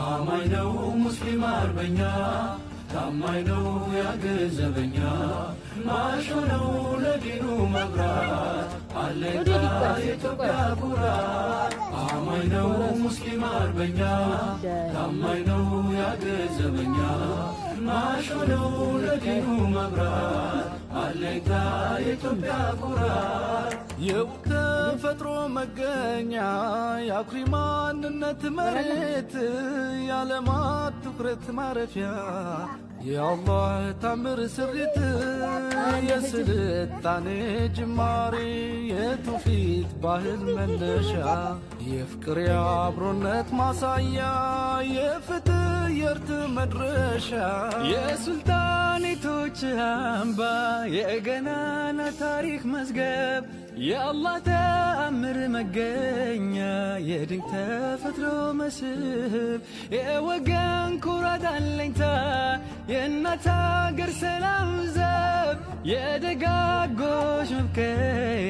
አማኝ ነው ሙስሊም አርበኛ ታማኝ ነው ያገዘበኛ ማሾ ነው ለዲኑ መብራት አለታ የኢትዮጵያ ኩራት አማኝ ነው ሙስሊም አርበኛ ታማኝ ነው ያገዘበኛ ማሾ ነው ለዲኑ መብራት አለታ የኢትዮጵያ ኩራት የውተፈጥሮ መገኛ ያኩሪ ማንነት መሬት ያለማት ትኩረት ማረፊያ ያአላህ ታምር ስሪት የስልጣኔ ጅማሬ የትውፊት ባህል መነሻ የፍቅር የአብሮነት ማሳያ የፍትህ የእርት መድረሻ የሱልጣኔቶች አምባ የገናና ታሪክ መዝገብ የአላህ ተአምር መገኛ የድንቅ ተፈጥሮ መስህብ የወገን ኩራት አለኝታ የእናት አገር ሰላም ዘብ የደጋጎች መብከያ